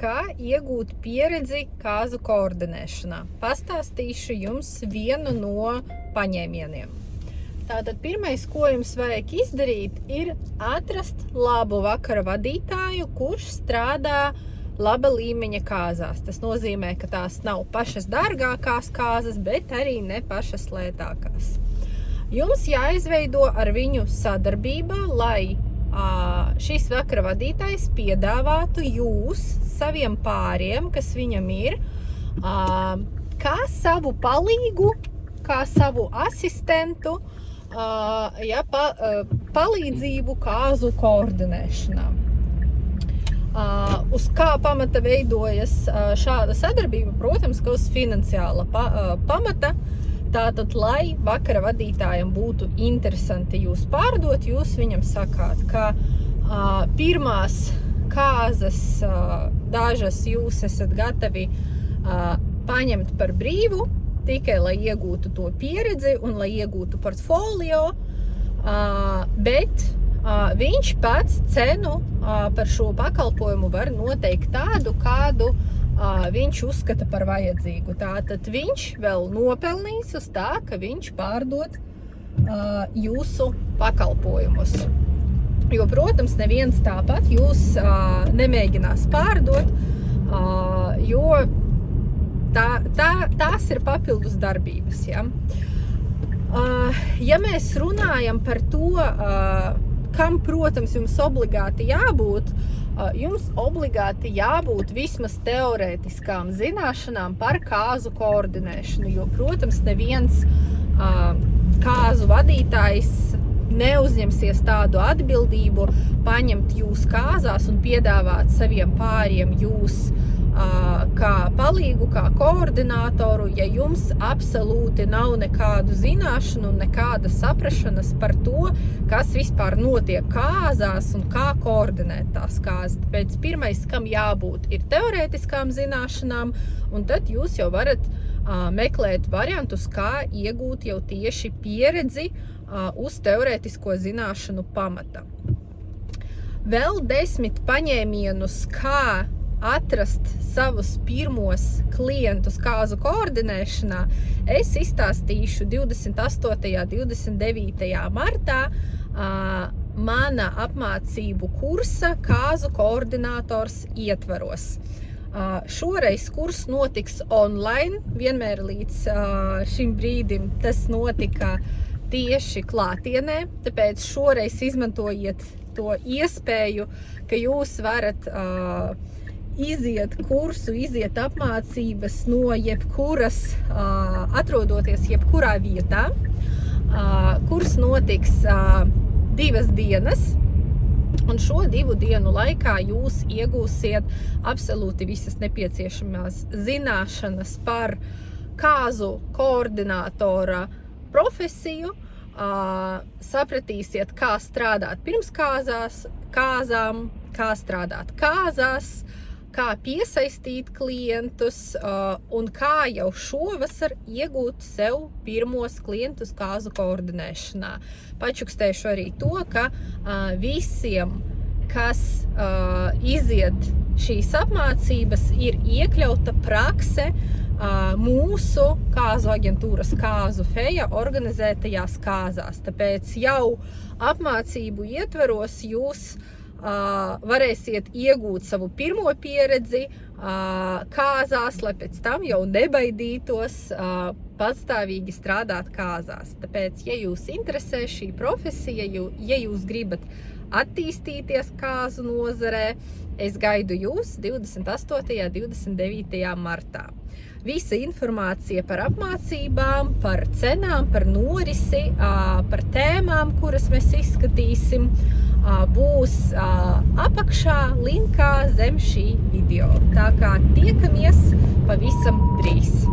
kā iegūt pieredzi kāzu koordinēšanā. Pastāstīšu jums vienu no paņēmieniem. Tātad pirmais, ko jums vajag izdarīt, ir atrast labu vakara vadītāju, kurš strādā laba līmeņa kāzās. Tas nozīmē, ka tās nav pašas dārgākās kāzas, bet arī ne pašas lētākās. Jums jāizveido ar viņu sadarbība, lai šis vakara vadītājs piedāvātu jūs saviem pāriem, kas viņam ir, kā savu palīgu, kā savu asistentu, palīdzību kāzu koordinēšanā. Uz kā pamata veidojas šāda sadarbība? Protams, ka uz finansiāla pamata. Tātad, lai vakara vadītājam būtu interesanti jūs pārdot, jūs viņam sakāt, ka pirmās kāzas dažas jūs esat gatavi paņemt par brīvu, tikai lai iegūtu to pieredzi un lai iegūtu portfolio, bet viņš pats cenu par šo pakalpojumu var noteikt tādu, kādu viņš uzskata par vajadzīgu. Tātad viņš vēl nopelnīs uz tā, ka viņš pārdod jūsu pakalpojumus. Jo, protams, neviens tāpat jūs nemēģinās pārdot, jo tās ir papildus darbības. Ja? Ja mēs runājam par to, kam, protams, jums obligāti jābūt, jums obligāti jābūt vismaz teorētiskām zināšanām par kāzu koordinēšanu, jo, protams, neviens kāzu vadītājs neuzņemsies tādu atbildību paņemt jūs kāzās un piedāvāt saviem pāriem jūs kā palīgu, kā koordinātoru, ja jums absolūti nav nekādu zināšanu un nekāda saprašanas par to, kas vispār notiek kāzās un kā koordinēt tās kāzas. Tāpēc pirmais, kam jābūt, ir teorētiskām zināšanām, un tad jūs jau varat meklēt variantus, kā iegūt jau tieši pieredzi uz teorētisko zināšanu pamata. Vēl 10 paņēmienus, kā atrast savus pirmos klientus kāzu koordinēšanā, es izstāstīšu 28. 29. martā mana apmācību kursa kāzu koordinators ietvaros. Šoreiz kurs notiks online, vienmēr līdz šim brīdim tas notika tieši klātienē, tāpēc šoreiz izmantojiet to iespēju, ka jūs varat iziet kursu, iziet apmācības no jebkuras, atrodoties jebkurā vietā. Kurs notiks 2 dienas, un šo 2 dienu laikā jūs iegūsiet absolūti visas nepieciešamās zināšanas par kāzu koordinātora profesiju, sapratīsiet, kā strādāt pirms kāzām, kā strādāt kāzās, kā piesaistīt klientus un kā jau šovasar iegūt sev pirmos klientus kāzu koordinēšanā. Pačukstēšu arī to, ka visiem, kas iziet šīs apmācības, ir iekļauta prakse mūsu kāzu aģentūras Kāzu Feja organizētajās kāzās. Tāpēc jau apmācību ietveros jūs varēsiet iegūt savu pirmo pieredzi kāzās, lai pēc tam jau nebaidītos patstāvīgi strādāt kāzās. Tāpēc, ja jūs interesē šī profesija, ja jūs gribat attīstīties kāzu nozarē, es gaidu jūs 28. 29. martā. Visa informācija par apmācībām, par cenām, par norisi, par tēmām, kuras mēs izskatīsim, būs apakšā linkā zem šī video. Tā kā tiekamies pavisam drīz.